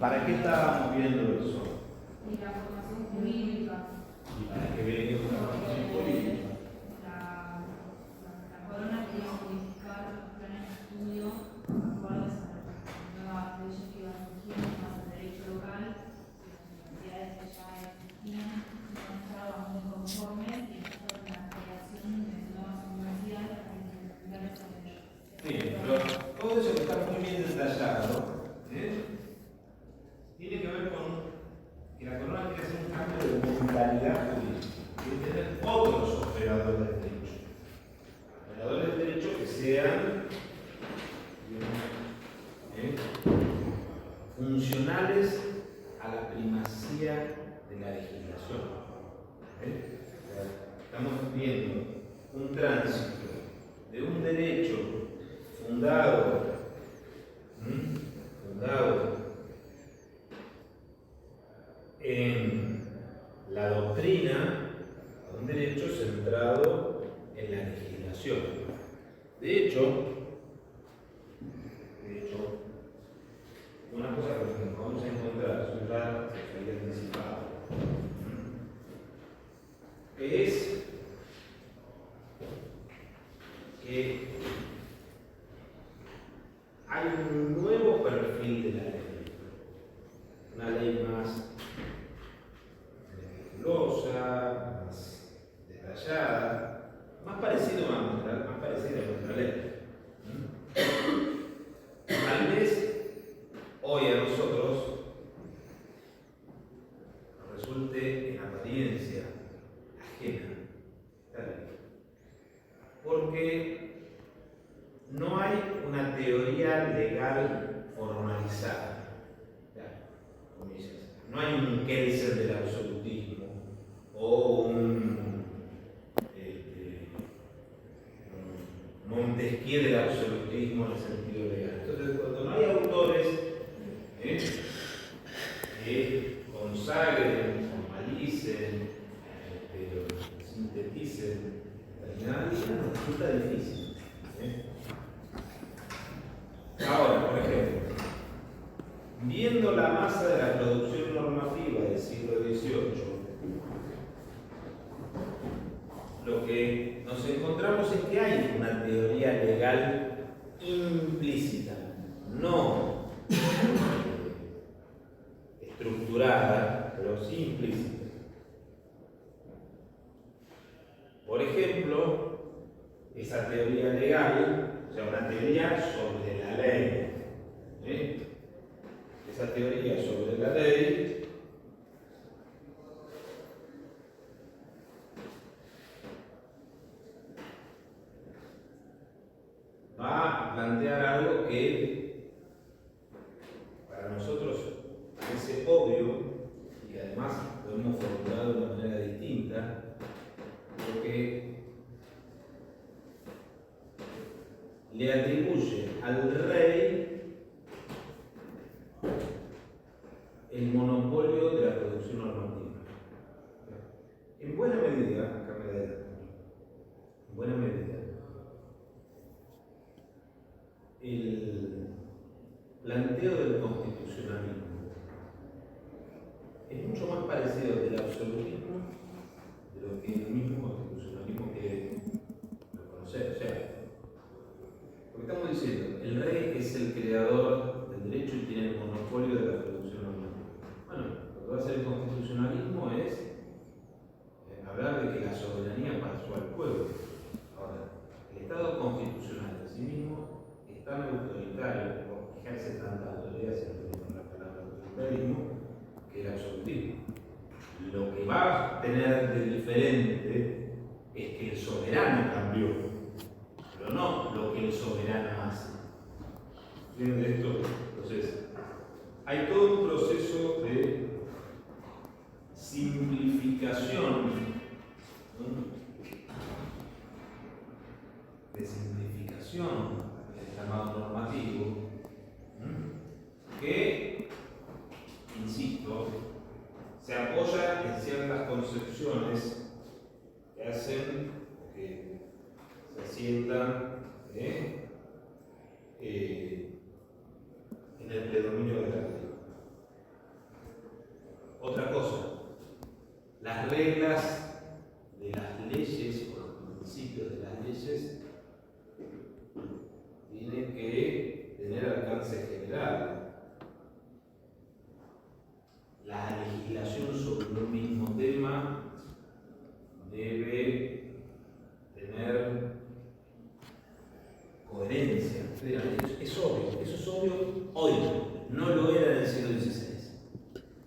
¿Para qué estábamos viendo eso? Y la formación jurídica. ¿Y para qué viene una formación política? La corona quería modificar los planes de estudio acordes a las nuevas leyes que iban surgiendo, más el derecho local, que las universidades que ya existían no estaban muy conformes y empezaron la creación de nuevas universidades para implementar esa ley. Bien, pero todo eso que está muy bien detallado, tiene que ver con que la corona quiere hacer un cambio de mentalidad política, quiere tener otros operadores de derecho. Operadores de derecho que sean funcionales a la primacía de la legislación. Estamos viendo un tránsito de un derecho fundado en la doctrina a un derecho centrado en la legislación. De hecho, una cosa que nos vamos a encontrar, eso ya se había anticipado, es que hay un nuevo perfil de la ley, una ley más meticulosa, más detallada, más parecida a nuestra ley. Tal vez hoy a nosotros nos resulte en apariencia ajena esta ley, porque no hay una teoría legal formalizada. No hay un Kelsen del absolutismo o un Montesquieu del absolutismo en el sentido legal. Entonces, cuando no hay autores que consagren, formalicen, sinteticen determinada idea, nos resulta difícil. Ahora, por ejemplo, viendo la masa de la producción normativa del siglo XVIII, lo que nos encontramos es que hay una teoría legal implícita, no estructurada, pero sí implícita. Por ejemplo, esa teoría legal, o sea, una teoría sobre la ley, esa teoría sobre la ley va a plantear algo que para nosotros parece obvio y además lo hemos formulado de una manera distinta, porque le atribuye al rey el monopolio de la producción normativa. En buena medida, acá me adelanto, en buena medida, el planteo del constitucionalismo es mucho más parecido al del absolutismo de lo que el mismo constitucionalismo quiere reconocer. O sea, porque estamos diciendo, el rey es el creador del derecho y tiene el monopolio de la producción normativa. Bueno, lo que va a hacer el constitucionalismo es hablar de que la soberanía pasó al pueblo. Ahora, el Estado constitucional en sí mismo es tan autoritario, o ejerce tanta autoridad, si no tenemos la palabra autoritarismo, que el absolutismo. Lo que va a tener de diferente es que el soberano cambió, pero no lo que el soberano hace. ¿Entienden esto? Entonces, hay todo un proceso de simplificación, del llamado normativo, que, insisto, se apoya en ciertas concepciones que hacen, que se asientan en el predominio de la ley. Es obvio, eso es obvio hoy, no lo era en el siglo XVI.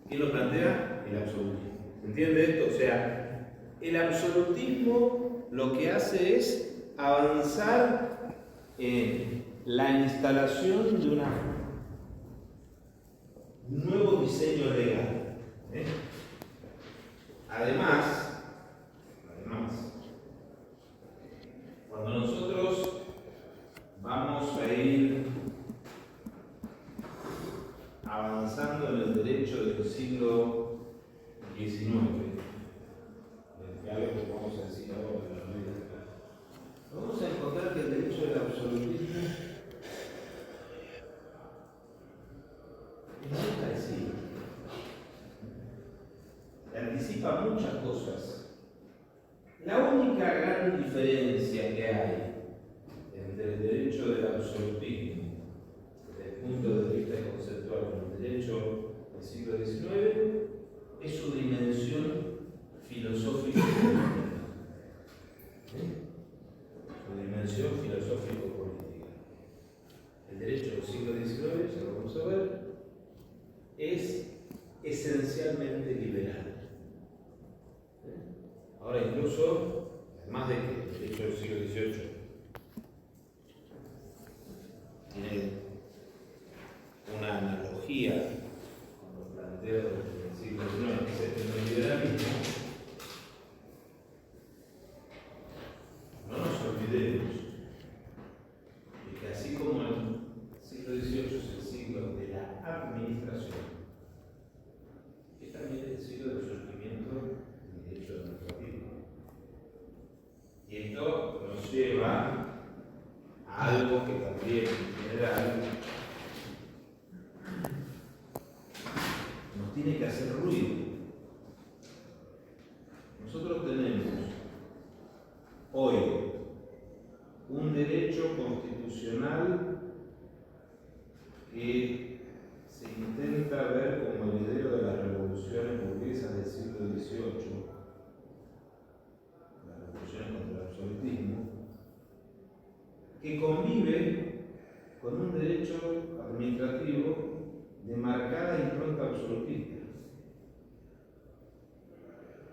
¿Quién lo plantea? El absolutismo. ¿Se entiende esto? O sea, el absolutismo lo que hace es avanzar en la instalación de un nuevo diseño legal. Además, cuando nosotros vamos a ir avanzando en el derecho del siglo XIX, algo que vamos a decir ahora, vamos a encontrar que el derecho del absolutismo es muy parecido. Anticipa muchas cosas. La única gran diferencia que hay entre el derecho del absolutismo, desde el punto de vista conceptual, con el derecho del siglo XIX, es su dimensión filosófica. Su dimensión filosófico-política. El derecho del siglo XIX, ya lo vamos a ver, es esencialmente liberal. Ahora incluso, además de que el derecho del siglo XVIII tiene una analogía con lo planteado desde el siglo XIX, que es el neoliberalismo, no nos olvidemos de que así como el siglo XVIII es el siglo de la administración, es también el siglo del surgimiento del derecho administrativo. Y esto nos lleva a algo que también en general nos tiene que hacer ruido. Nosotros tenemos hoy un derecho constitucional que se intenta ver como heredero de las revoluciones burguesas del siglo XVIII, las revoluciones contra el absolutismo, que convive con un derecho administrativo de marcada impronta absolutista.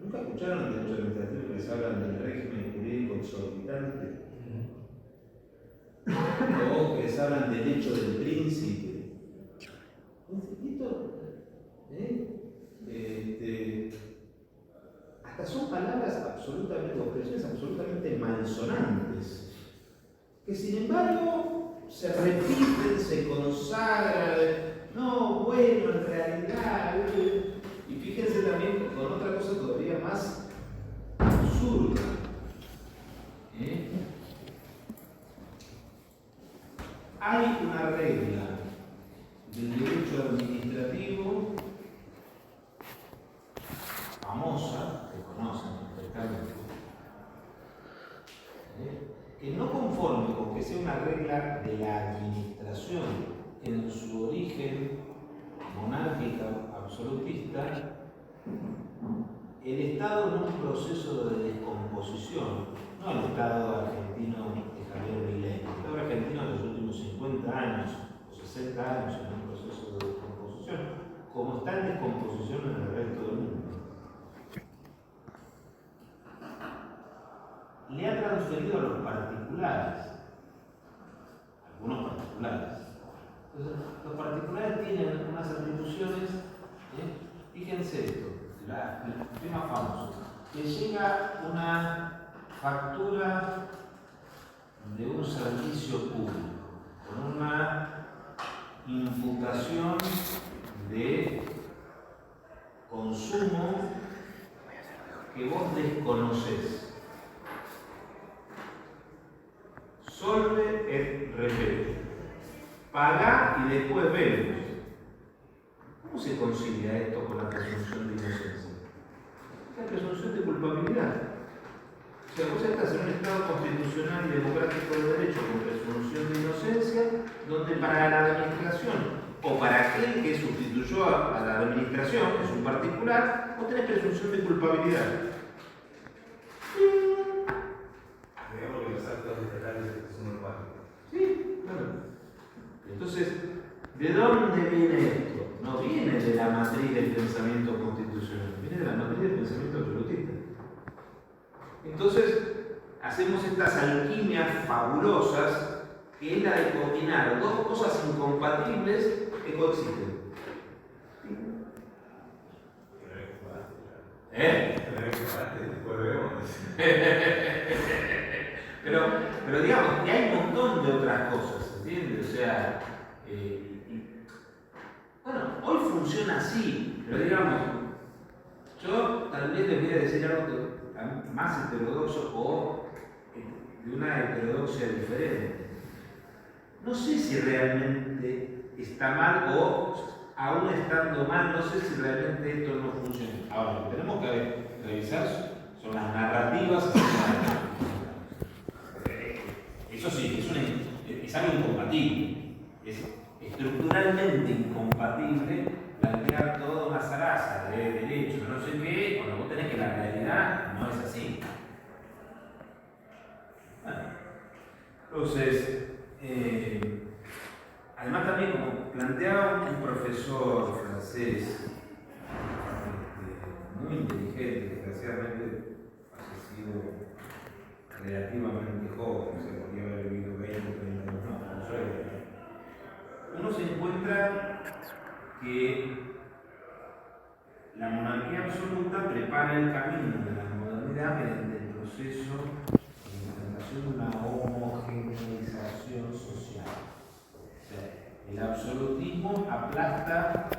¿Nunca escucharon el derecho administrativo que les hablan del régimen jurídico exorbitante? O que les hablan del hecho del príncipe. Hasta son palabras absolutamente, o expresiones absolutamente malsonantes, que sin embargo se repiten, se consagran. No, bueno, en realidad. Y fíjense también con otra cosa todavía más absurda. Hay una regla del derecho administrativo famosa, que conocen perfectamente, que no conforme con que sea una regla de la administración en su origen monárquica absolutista, el Estado en un proceso de descomposición, no el Estado argentino de Javier Milei, el Estado argentino de los últimos 50 años o 60 años en un proceso de descomposición, como está en descomposición en el resto del mundo, le ha transferido a los particulares, algunos particulares. Entonces, los particulares tienen unas atribuciones, fíjense esto, el tema famoso, que llega una factura de un servicio público con una imputación de consumo que vos desconocés. Solve et repete. Pagá y después vemos. ¿Cómo se concilia esto con la presunción de inocencia? La presunción de culpabilidad. O sea, vos estás en un Estado constitucional y democrático de derecho con presunción de inocencia, donde para la administración o para aquel que sustituyó a la administración, que es un particular, vos tenés presunción de culpabilidad. Digamos que los actos literarios son urbanos. Sí, claro. Entonces, ¿de dónde viene esto? No viene de la matriz del pensamiento constitucional, viene de la matriz del pensamiento absolutista. Entonces, hacemos estas alquimias fabulosas, que es la de combinar dos cosas incompatibles que coexisten. Pero digamos, que hay un montón de otras cosas, ¿entiendes? O sea, bueno, hoy funciona así, pero digamos, yo también les voy a decir algo más heterodoxo o de una heterodoxia diferente. No sé si realmente está mal o, aún estando mal, no sé si realmente esto no funciona. Ahora, lo que tenemos que revisar son las narrativas. Eso sí, es algo incompatible. Es estructuralmente incompatible plantear toda una zaraza de derecho, no sé qué, cuando vos tenés que la realidad no es así. Bueno, entonces, además también como planteaba un profesor francés muy inteligente, desgraciadamente fallecido relativamente joven, se podría haber vivido 20 o 30 años más, como soy. Uno se encuentra que la monarquía absoluta prepara el camino de la modernidad mediante el proceso de implementación de una homogeneización social. O sea, el absolutismo aplasta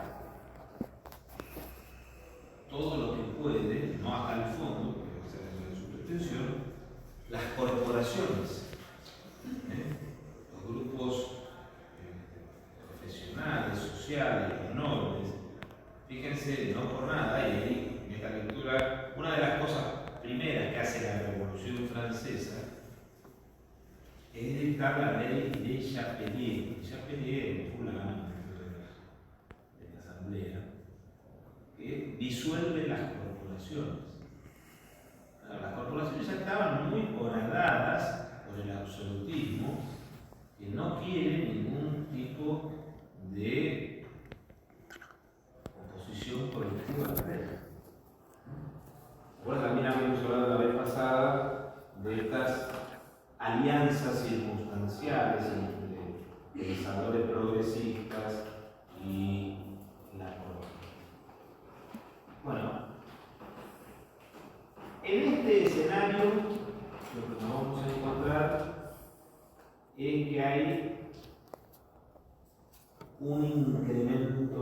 todo lo que puede, no hasta el fondo, que es de su pretensión, las corporaciones, los grupos profesionales, sociales, nobles. Fíjense, no por nada, y ahí en esta lectura, una de las cosas primeras que hace la Revolución Francesa es dictar la ley de Chapelier. Chapelier, fulano de la Asamblea, que disuelve las corporaciones. Las corporaciones ya estaban muy horadadas por el absolutismo, que no quiere ningún tipo de oposición colectiva a la ley. Ahora también habíamos hablado la vez pasada de estas alianzas circunstanciales entre pensadores progresistas y la corona. Bueno, en este escenario lo que nos vamos a encontrar es que hay un incremento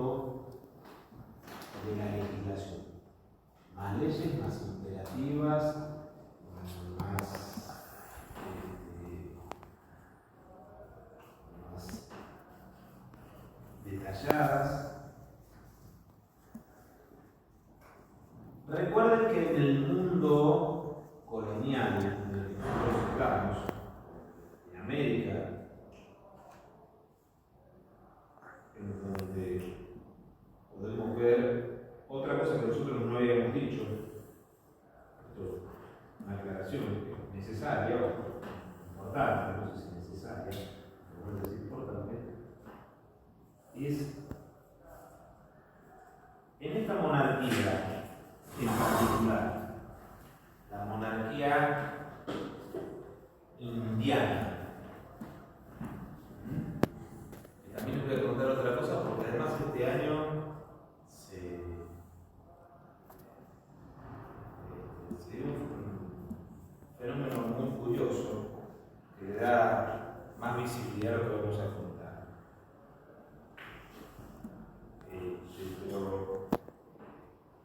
de la legislación. Más leyes, más imperativas, más detalladas. Recuerden que en el mundo colonial en el que nosotros estamos, en América, en donde podemos ver otra cosa que nosotros no habíamos dicho, una aclaración necesaria o importante, no sé si necesaria, pero no es importante, es en esta monarquía en particular, la monarquía indiana. Y también les voy a contar otra cosa, porque además este año se dio un fenómeno muy curioso que le da más visibilidad a lo que vamos a contar. Pero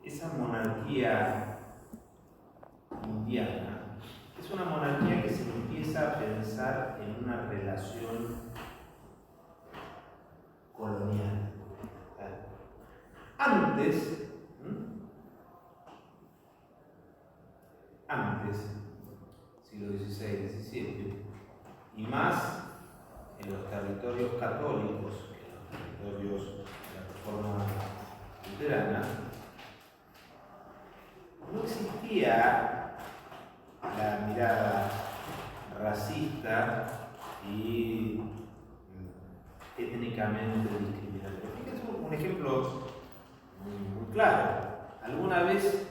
esa monarquía indiana es una monarquía que se empieza a pensar en una relación colonial. Antes, siglo XVI, XVII, y más en los territorios católicos, en los territorios de la Reforma luterana, no existía la mirada racista y étnica endémicamente discriminatorio. Fíjense un ejemplo muy claro. ¿Alguna vez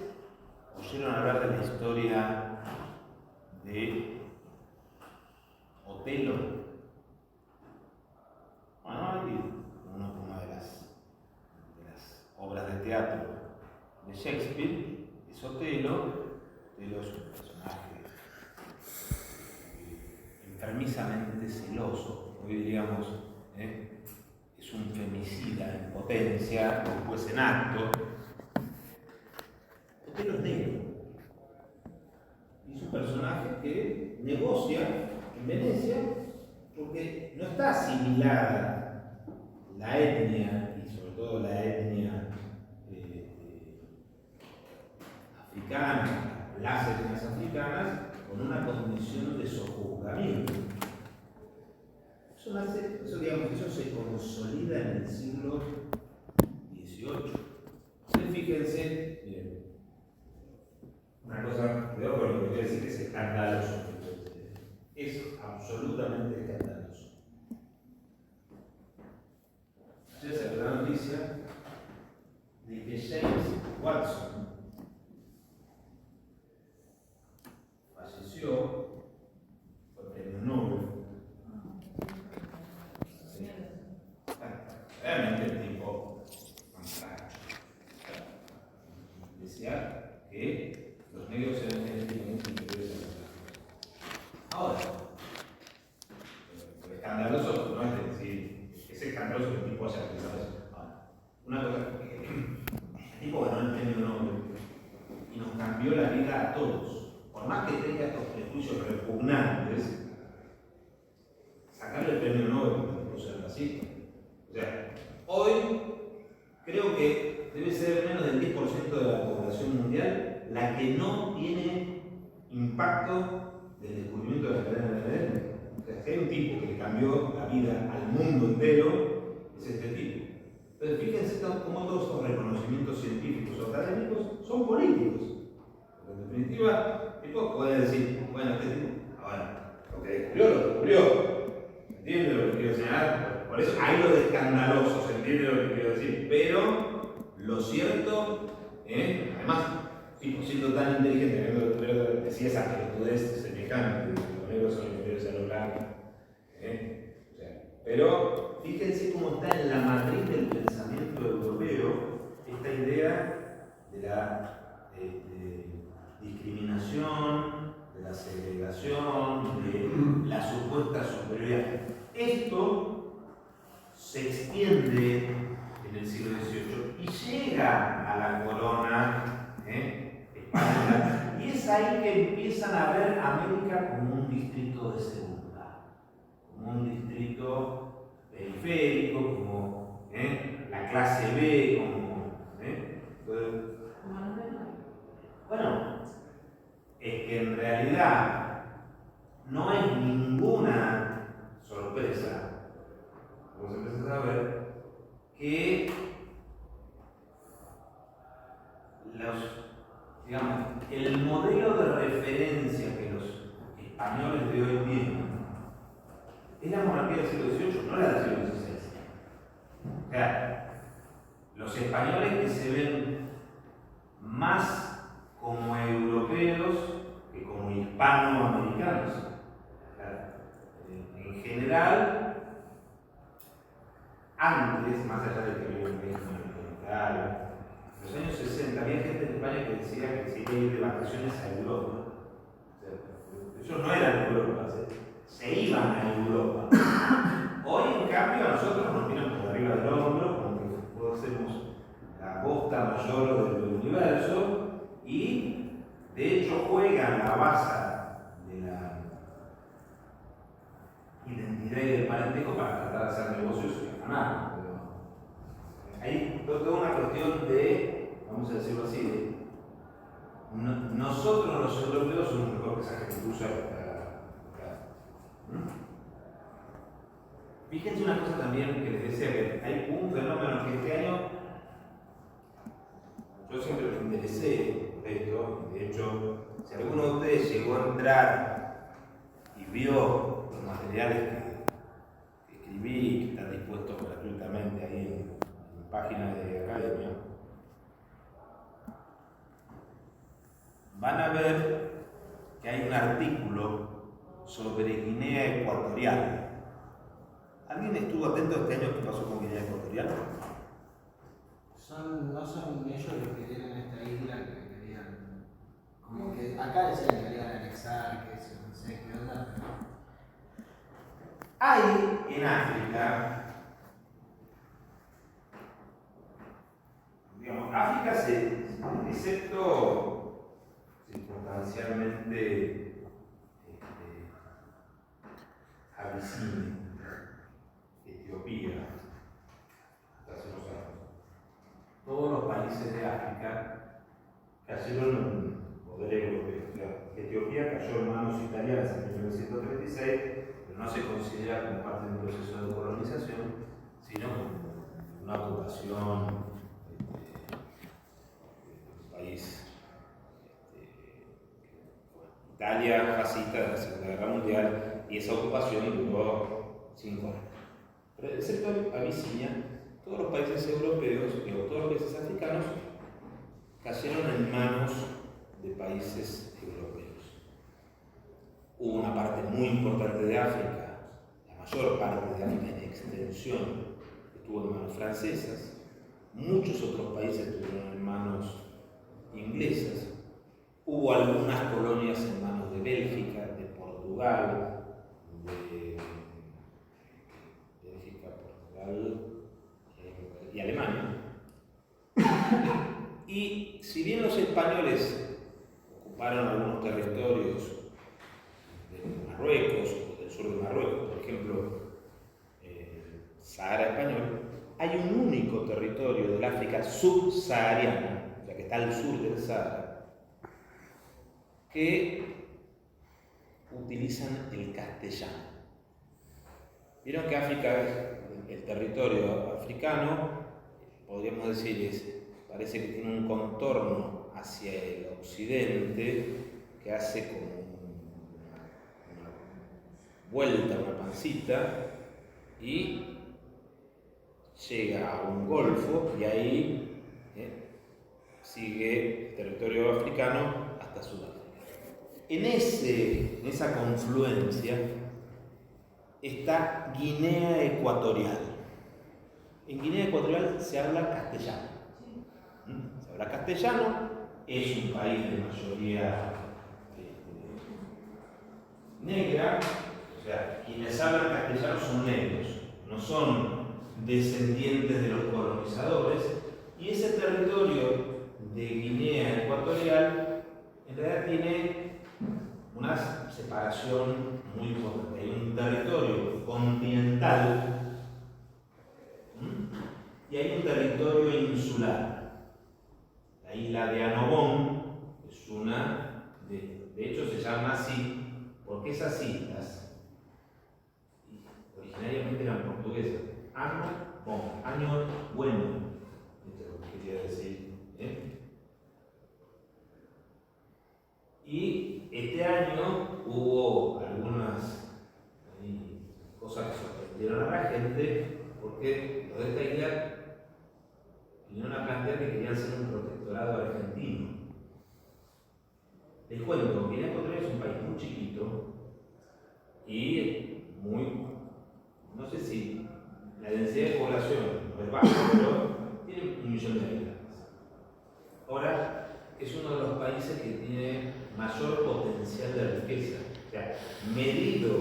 oyeron hablar de la historia de Otelo? Bueno, hay una de las obras de teatro de Shakespeare es Otelo. Otelo es un personaje enfermizamente celoso, hoy diríamos, es un femicida en potencia, después en acto. Otelo es negro. Y es un personaje que negocia en Venecia porque no está asimilada la etnia, y sobre todo la etnia africana, las etnias africanas, con una condición de sojuzgamiento. Eso se consolida en el siglo XVIII. Entonces, fíjense, miren, una cosa, cuidado con lo que quiero decir, que es escandaloso. Es absolutamente escandaloso. Ayer salió la noticia de que James Watson falleció, fue premio Nobel. Sí. Realmente el tipo decía que los negros eran genéticamente inferiores a los blancos. Ahora, lo escandaloso no es decir, es escandaloso que el tipo haya pensado eso. Ahora, una cosa, el tipo ganó el premio Nobel y nos cambió la vida a todos. Por más que tenga estos prejuicios repugnantes, sacarle el premio Nobel no ser racista. O sea, hoy creo que debe ser menos del 10% de la población mundial la que no tiene impacto del descubrimiento de la cadena de ADN. O sea, si hay un tipo que le cambió la vida al mundo entero, es este tipo. Pero fíjense cómo todos estos reconocimientos científicos o académicos son políticos. Porque en definitiva, tipo puede decir, bueno, este tipo, ahora, lo que descubrió, lo descubrió. ¿Entiende lo que quiero señalar? Por eso hay lo de escandaloso, ¿se entiende lo que quiero decir? Pero lo cierto, además, tipo, siendo tan inteligente, decía esa pelotudez semejante, que los negros son inferiores a los blancos. O sea, pero fíjense cómo está en la matriz del pensamiento europeo esta idea de la discriminación, de la segregación, de la supuesta superioridad. Esto se extiende en el siglo XVIII y llega a la corona española, y es ahí que empiezan a ver a América como un distrito de segunda, como un distrito periférico, como la clase B, bueno, es que en realidad no es ninguna sorpresa, vos empezás a ver, que el modelo de referencia que los españoles de hoy tienen es la monarquía del siglo XVIII, no la del siglo XVI. O sea, los españoles que se ven más como europeos que como hispanoamericanos. En general, antes, más allá de que había un régimen continental, en los años 60 había gente en España que decía que se iba a ir de vacaciones a Europa. O sea, ellos no eran de Europa, se iban a Europa. Hoy, en cambio, a nosotros nos miran por arriba del hombro, como que hacemos la costa mayor del universo, y de hecho juegan la base de la identidad y del parentesco para tratar de hacer negocios y ganar. Hay toda una cuestión de, vamos a decirlo así, de nosotros los europeos somos mejor que esa gente que usa. Fíjense una cosa también que les decía, que hay un fenómeno que este año yo siempre me interesé por esto. De hecho, si alguno de ustedes llegó a entrar y vio los materiales que escribí, que están dispuestos para página de Academia, van a ver que hay un artículo sobre Guinea Ecuatorial. ¿Alguien estuvo atento este año qué pasó con Guinea Ecuatorial? No son ellos los que tienen esta isla que querían, como que acá decían que querían anexar, que eso, no sé qué onda, pero... Hay en África, digamos, África excepto circunstancialmente Abisinia, Etiopía, hasta hace unos años, todos los países de África cayeron en poder europeo. O sea, Etiopía cayó en manos italianas en 1936, pero no se considera como parte de un proceso de colonización, sino como una ocupación del país. Italia fascista de la Segunda Guerra Mundial, y esa ocupación duró 5 años. Pero excepto Abisinia, todos los países europeos, o todos los países africanos, cayeron en manos de países europeos. Hubo una parte muy importante de África, la mayor parte de África en extensión, estuvo en manos francesas, muchos otros países estuvieron en manos inglesas, hubo algunas colonias en manos de Bélgica, de Portugal, y Alemania. Y si bien los españoles ocuparon algunos territorios de Marruecos o del sur de Marruecos, por ejemplo, Sahara español, hay un único territorio del África subsahariana, o sea que está al sur del Sahara, que utilizan el castellano. Vieron que África, el territorio africano, podríamos decir, parece que tiene un contorno hacia el occidente que hace como una vuelta, una pancita, y llega a un golfo, y ahí sigue el territorio africano hasta Sudáfrica. En esa confluencia está Guinea Ecuatorial. En Guinea Ecuatorial se habla castellano. Se habla castellano, es un país de mayoría negra, o sea, quienes hablan castellano son negros, no son descendientes de los colonizadores, y ese territorio de Guinea Ecuatorial en realidad tiene una separación muy importante. Hay un territorio continental y hay un territorio insular. La isla de Annobón es una, de hecho se llama así porque esas islas originariamente eran portuguesas. Annobón, año bueno, esto es lo que quería decir. Y este año hubo algunas cosas que sorprendieron a la gente, porque los de esta isla vinieron a plantear que querían ser un protectorado argentino. Les cuento, Guinea Ecuatorial es un país muy chiquito y muy, no sé si la densidad de población no es baja, pero tiene 1 millón de habitantes. Ahora, es uno de los países que tiene mayor potencial de riqueza. O sea, medido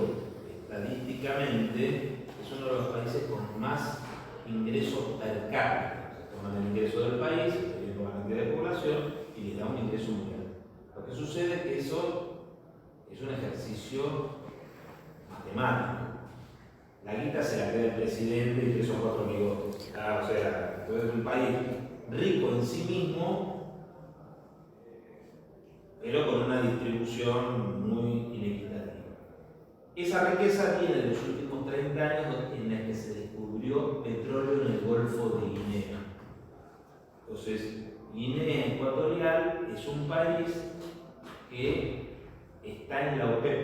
estadísticamente, es uno de los países con más ingresos per cápita. Se toman el ingreso del país, con la cantidad de población, y les da un ingreso mundial. Lo que sucede es que eso es un ejercicio matemático. La guita se la queda el presidente y 3 o 4 amigos. O sea, entonces es un país rico en sí mismo, pero con una distribución muy inequitativa. Esa riqueza viene de los últimos 30 años en la que se descubrió petróleo en el Golfo de Guinea. Entonces, Guinea Ecuatorial es un país que está en la OPEP.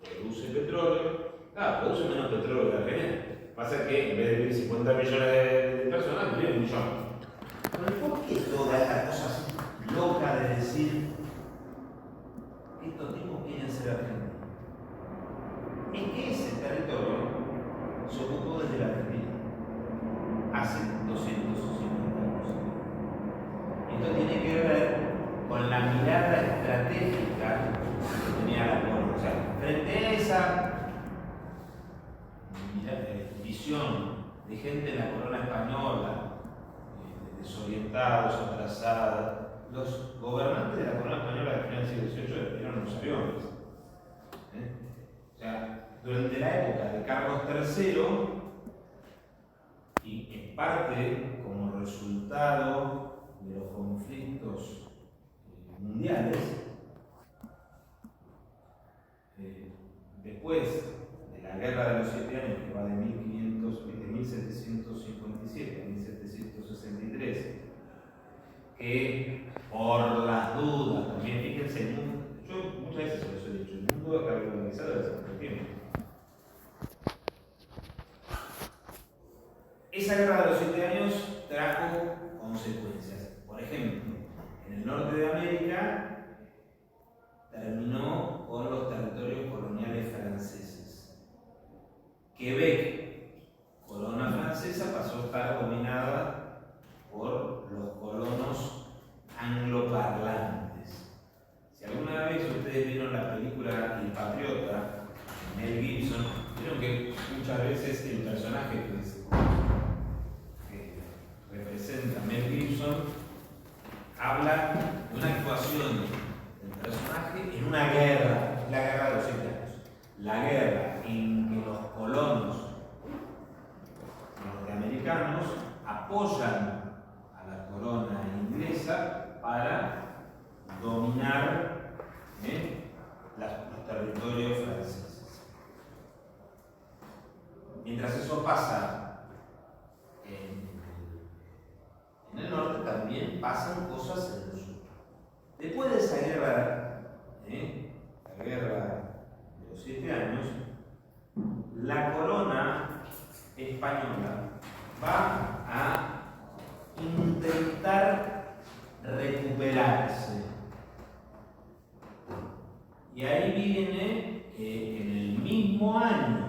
Produce petróleo, produce menos petróleo que Argentina. Pasa que en vez de vivir 50 millones de personas, millón. Pero ¿por qué toda esta cosa así loca de decir que estos tipos quieren ser argentinos? Es que ese territorio se ocupó desde la Argentina hace 250 años. Esto tiene que ver con la mirada estratégica que tenía la corona. O sea, frente a esa visión de gente de la corona española, desorientados, atrasados, los gobernantes de la corona española del final del siglo XVIII eran unos aviones. O sea, durante la época de Carlos III, y en parte como resultado de los conflictos mundiales, después de la Guerra de los 7 Años, que va de 1757 a 1763, que por las dudas, también fíjense, el mundo, yo muchas veces se los he dicho, el mundo está globalizado desde hace mucho tiempo. Esa Guerra de los 7 Años trajo consecuencias. Por ejemplo, en el norte de América terminó con los territorios coloniales franceses. Quebec, corona francesa, pasó a estar dominada por los colonos angloparlantes. Si alguna vez ustedes vieron la película El Patriota, Mel Gibson, vieron que muchas veces el personaje que representa Mel Gibson habla de una actuación del personaje en una guerra, la guerra de los 7 años. La guerra en que los colonos norteamericanos apoyan a la corona inglesa para dominar los territorios franceses. Mientras eso pasa en el norte, también pasan cosas en el sur. Después de esa guerra, la guerra de los 7 años, la corona española va a intentar recuperarse. Y ahí viene que en el mismo año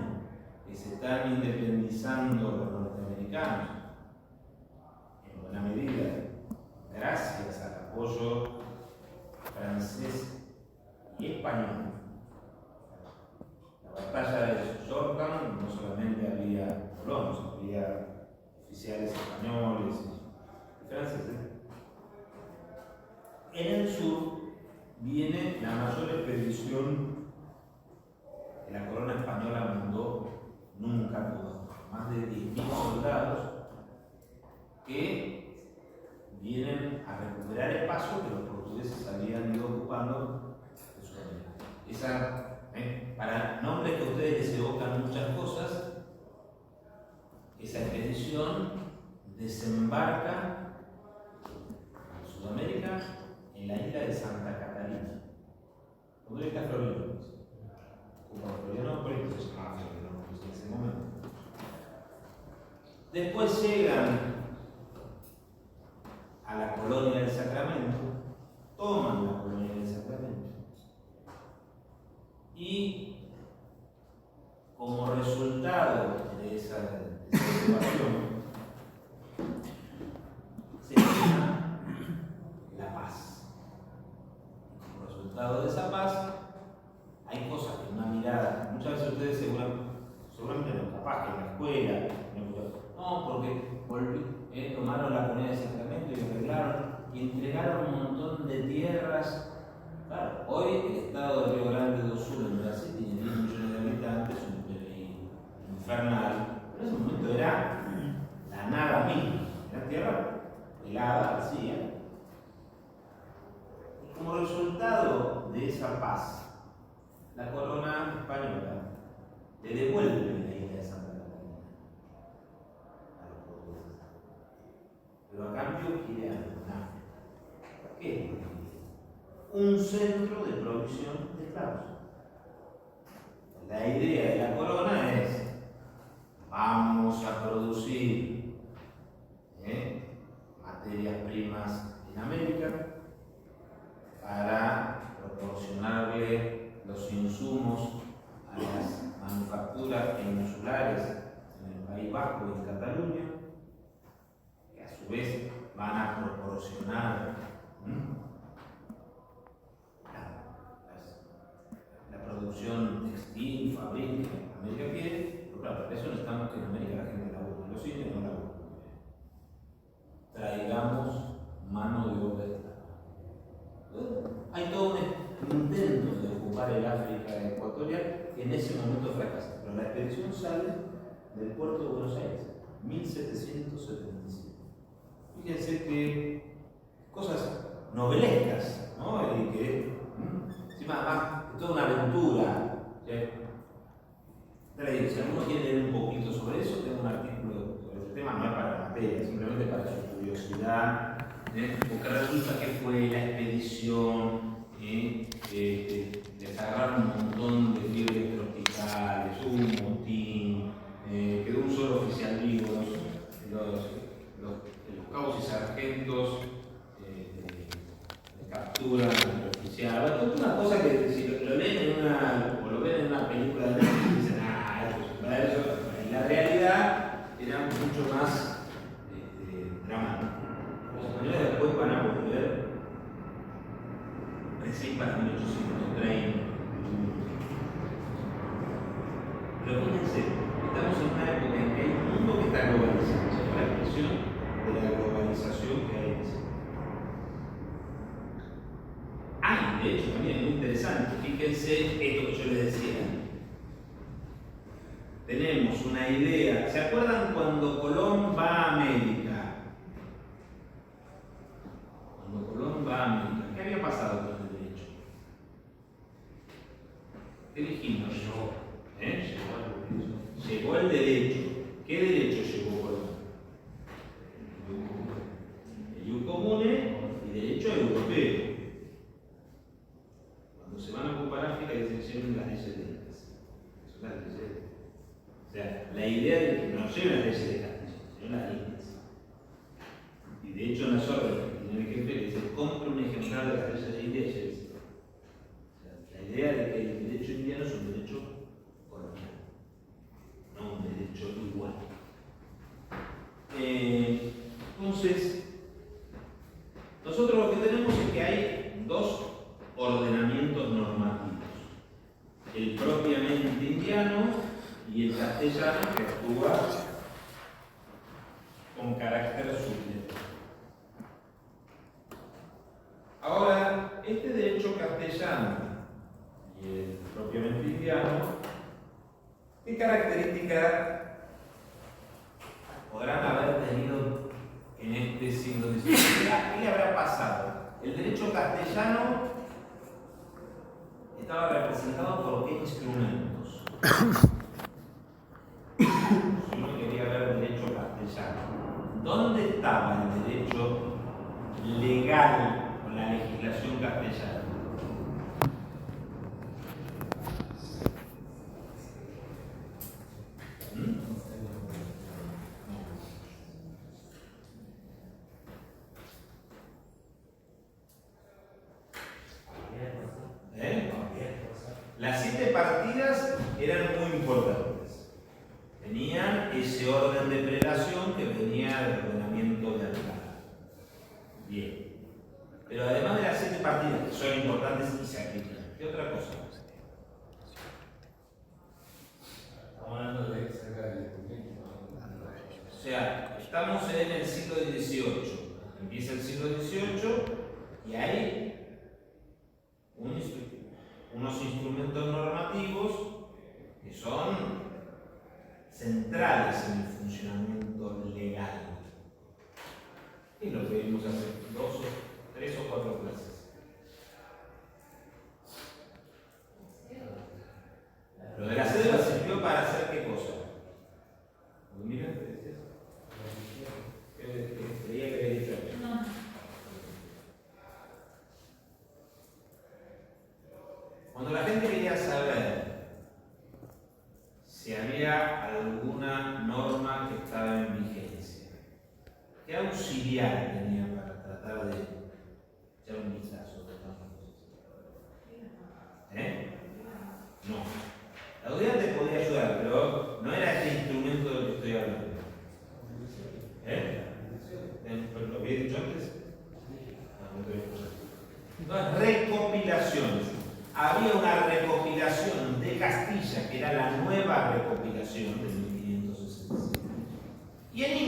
que se están independizando los norteamericanos, en buena medida gracias al apoyo francés y español. La batalla de Yorktown no solamente había colonos, había oficiales españoles y franceses. En el sur viene la mayor expedición que la corona española mandó nunca tuvo, más de 10.000 soldados que vienen a recuperar espacio que los portugueses habían ido ocupando de Sudamérica. Para nombres que a ustedes les evocan muchas cosas, esa expedición desembarca en Sudamérica, en la isla de Santa Catalina. ¿Dónde está Florianópolis? Florianópolis, se llamaba Florianópolis en ese momento. Después llegan a la colonia del Sacramento, toman la colonia del Sacramento y, como resultado de esa ocupación, se llama la paz. Como resultado de esa paz, hay cosas que una mirada, muchas veces ustedes seguramente no, capaz que en la escuela, no, porque tomaron la colonia del Sacramento y arreglaron y entregaron un montón de tierras. Claro, hoy el estado de Río Grande do Sul en Brasil tiene 10 millones de habitantes, un país infernal, pero en ese momento era la nada misma, era tierra helada, vacía. Y como resultado de esa paz, la corona española le devuelve la isla de Santa Catalina a los portugueses. Pero a cambio quiere algo, nada. ¿Qué es lo que quiere? Un centro de provisión de esclavos. La idea de la corona es: vamos a producir Vasco y en Cataluña, que a su vez van a proporcionar la producción textil, fabrica, América quiere, pero claro, para eso necesitamos que en América la gente labure, los indios no laburan. Traigamos mano de obra extranjera. Hay todo un intento de ocupar el África ecuatorial que en ese momento fracasa, pero la expedición sale del puerto de Buenos Aires, 1777. Fíjense que cosas novelescas, ¿no? Y que, encima, es toda una aventura. Si alguno quiere leer un poquito sobre eso, tengo un artículo sobre ese tema, no es para la materia, simplemente para su curiosidad, porque resulta que fue la expedición, les agarraron un montón de fiebres tropicales, hubo un motín, quedó un solo oficial vivo, los cabos y sargentos capturan al oficial. Bueno, es una cosa que si lo leen en una, o lo ven en una película de Netflix, dicen, esto es para eso. En la realidad era mucho más dramático. Los españoles después van a volver recién para 1830. Pero fíjense, estamos en una época en que hay un mundo que está globalizado, o sea, la expresión de la globalización que hay en ese mundo. De hecho, también es muy interesante, fíjense esto que yo les decía. Tenemos una idea, ¿se acuerdan cuando Colón va a América? Cuando Colón va a América, ¿qué había pasado con el derecho? ¿Qué dijimos? Llegó el derecho. ¿Qué derecho llegó Colón? El ius comune y derecho europeo. Cuando se van a ocupar África, dicen las leyes de Indias. Son las leyes de... O sea, la idea de que no lleven las leyes de Castillo, sino las Indias. Y de hecho, en las órdenes que tiene el jefe, le dice: compre un ejemplar de las leyes de India y llévese. O sea, la idea de que el derecho indiano es un derecho colonial, no un derecho igual. Entonces, nosotros lo que tenemos es que hay dos ordenamientos normativos: el propiamente indiano y el castellano, que actúa con carácter supleto. Ahora, este derecho castellano y el propiamente indiano, ¿qué características podrán haber tenido en este siglo XIX? ¿Qué le habrá pasado? El derecho castellano estaba representado por qué instrumentos. Si uno quería ver derecho castellano, ¿dónde estaba el derecho legal con la legislación castellana? Las 7 partidas eran muy importantes. Tenían ese orden de prelación que venía del ordenamiento de Alcalá. Bien. Pero además de las 7 partidas, que son importantes y se aplican, ¿qué otra cosa? Estamos hablando de cerca del descubrimiento. O sea, estamos en el siglo XVIII. Empieza el siglo XVIII y hay unos instrumentos normativos que son centrales en el funcionamiento legal. Y lo que vimos hace 3 o 4 clases. Lo de la cédula sirvió para hacer qué cosa. Mira, creía que había dicho. No. Cuando la gente quería saber si había alguna norma que estaba en vigencia, ¿qué auxiliar tenía para tratar de echar un vistazo? No. La audiencia te podía ayudar, pero no era este instrumento del que estoy hablando.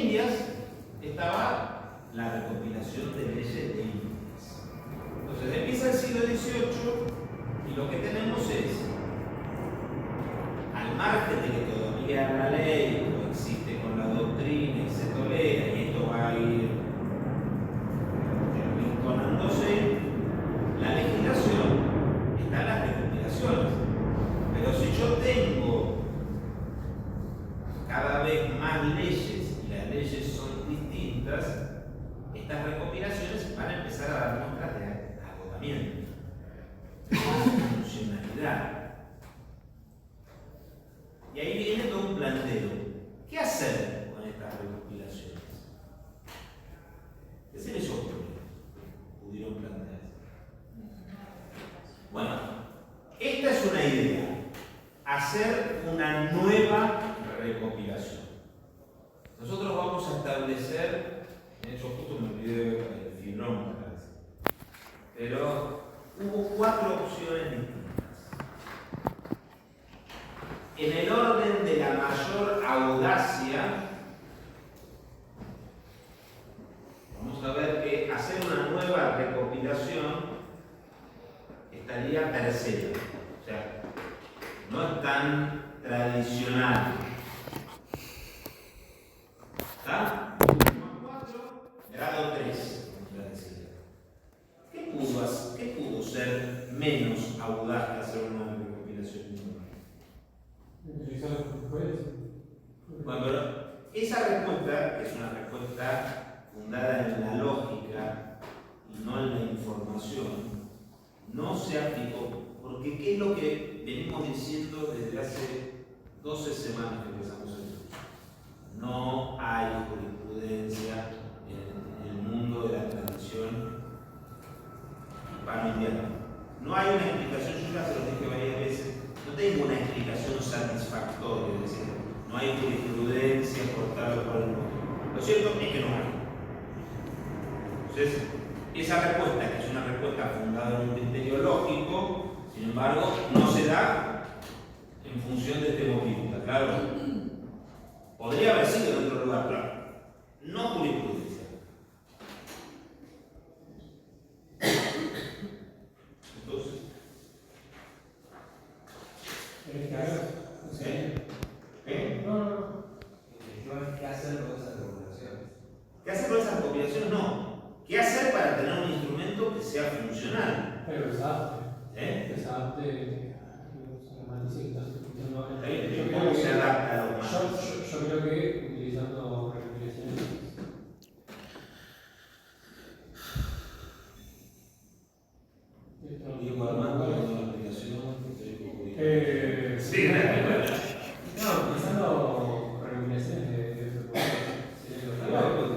Indias estaba la recopilación de leyes de Indias. Entonces empieza el siglo XVIII y lo que tenemos es, al margen de que todavía la ley coexiste con la doctrina y se tolera, y esto va a ir entonándose, la legislación está en las recopilaciones. Pero si yo tengo cada vez más leyes y las leyes son distintas, estas recopilaciones van a empezar a dar muestras de agotamiento, de funcionalidad. Y ahí viene todo un planteo. ¿Qué hacer con estas recopilaciones? ¿Qué se les ocurre? Pudieron plantear. Bueno, esta es una idea. Hacer una nueva recopilación. Nosotros vamos a establecer, de hecho justo me olvidé el fibrón para decir, pero hubo 4 opciones distintas. En el orden de la mayor audacia, vamos a ver que hacer una nueva recopilación estaría tercera, o sea, no es tan tradicional. ¿Está? 4, grado 3, vamos a decir. ¿Qué pudo ser menos audaz que hacer una recopilación? Bueno, pero esa respuesta, que es una respuesta fundada en la lógica y no en la información, no se aplicó. Porque ¿qué es lo que venimos diciendo desde hace 12 semanas que empezamos el curso? No hay jurisprudencia en el mundo de la tradición hispano-indiana. No hay una explicación, yo ya se lo dije varias veces, no tengo una explicación satisfactoria, es decir, no hay jurisprudencia por tal o cual motivo. Lo cierto es que no hay. Entonces, esa respuesta, que es una respuesta fundada en un criterio lógico, sin embargo, no se da en función de este motivo, ¿está claro? Podría haber sido en otro lugar, claro. No jurisprudencia. Entonces, ¿qué? ¿Qué hacer con esas recopilaciones? ¿Qué hacer con esas recopilaciones? No. ¿Qué hacer para tener un instrumento que sea funcional? Pero exacto. ¿Eh? Exacto. ¿Cómo se adapta a los Yo humanos? creo que utilizando recopilaciones. Diego Armando, una aplicación. Sí, no, utilizando recopilaciones de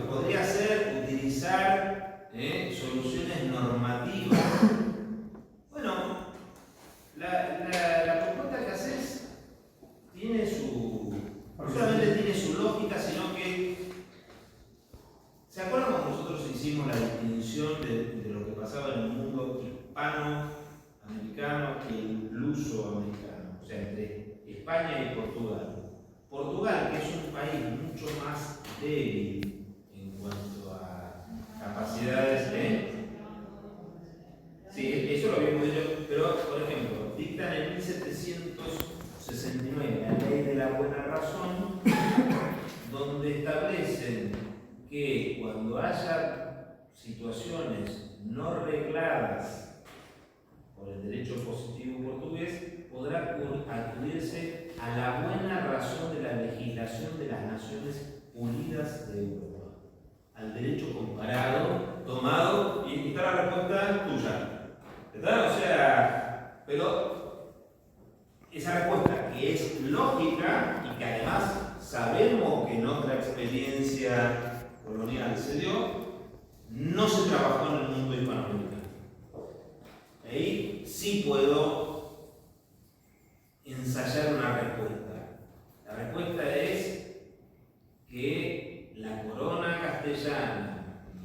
podría ser utilizar soluciones normativas. Bueno, la propuesta que haces tiene no solamente tiene su lógica, sino que, ¿se acuerdan cuando nosotros hicimos la distinción de lo que pasaba en el mundo hispano-americano y el luso-americano? O sea, entre España y Portugal. Portugal, que es un país mucho más débil en cuanto a capacidades, sí, eso lo habíamos dicho, pero por ejemplo, dictan en 1769 la ley de la buena razón, donde establecen que cuando haya situaciones no regladas por el derecho positivo portugués, podrá acudirse a la buena razón de la legislación de las Naciones Unidas de Europa, al derecho comparado, tomado, y está la respuesta tuya. ¿Verdad? O sea, pero esa respuesta que es lógica y que además sabemos que en otra experiencia colonial se dio, no se trabajó en el mundo hispanoamericano. Ahí sí puedo ensayar una respuesta. La respuesta es que la corona castellana y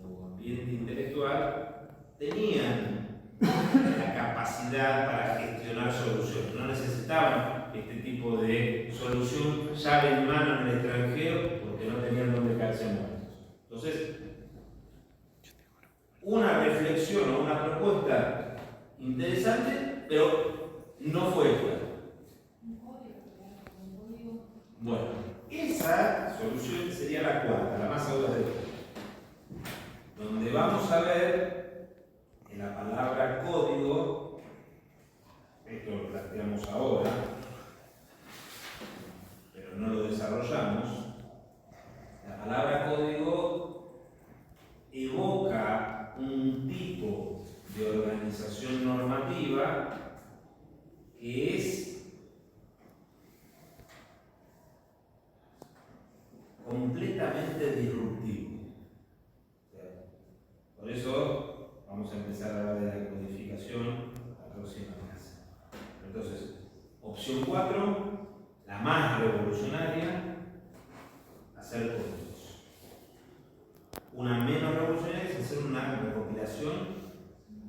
su ambiente intelectual tenían la capacidad para gestionar soluciones. No necesitaban este tipo de solución llave en mano en el extranjero porque no tenían objeción o una propuesta interesante, pero no fue esta. Bueno, esa solución sería la cuarta, la más aguda de todas, donde vamos a ver en la palabra código, esto lo planteamos ahora, pero no lo desarrollamos. La palabra código evoca un tipo de organización normativa que es completamente disruptivo. Por eso vamos a empezar a hablar de la codificación la próxima clase. Entonces, opción 4, la más revolucionaria, hacer códigos. Una menos revolucionaria es hacer una recopilación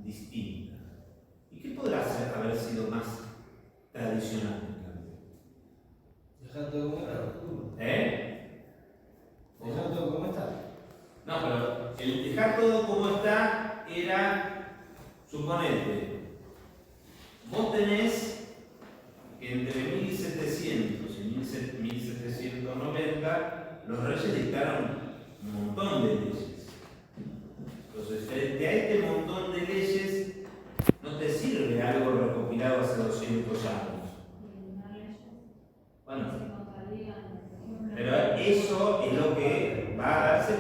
distinta. ¿Y qué podrá haber sido más tradicional? Dejar todo como está. Dejar todo como está. No, pero el dejar todo como está era, suponete, vos tenés que entre 1700 y 1790 los reyes dictaron un montón de leyes. Entonces, frente a este montón de leyes, no te sirve algo recopilado hace 200 años. Bueno, pero eso es lo que va a darse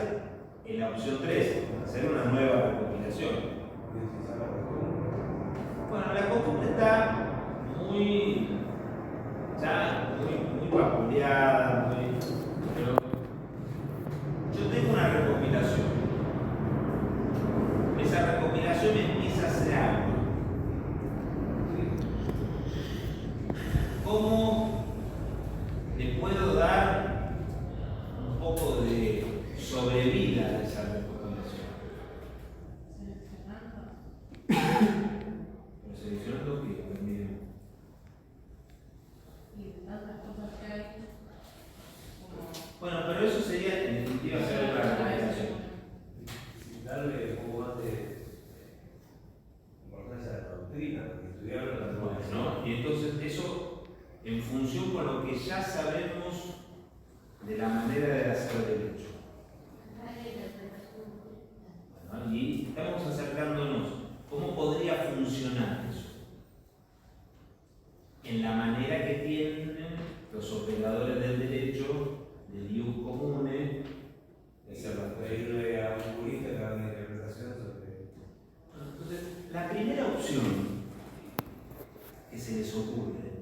en la opción 3, hacer una nueva recopilación. Bueno, la costumbre está muy vapuleada, pero yo tengo una recopilación. Esa recopilación empieza a ser algo. ¿Cómo le puedo dar un poco de sobrevida a esa recopilación? Pero seleccionando qué, miren. Bueno, pero eso sería en definitiva hacer otra recopilación. Darle un poco más de importancia a la doctrina, porque estudiarlo la ¿No? Y entonces eso en función con lo que ya sabemos de la manera de hacer derecho. Bueno, y estamos acercándonos. ¿Cómo podría funcionar eso? En la manera que tienen los operadores del derecho, del ius comune, de ser las cosas. pedirle a un jurista que haga una interpretación sobre. Entonces, la primera opción que se les ocurre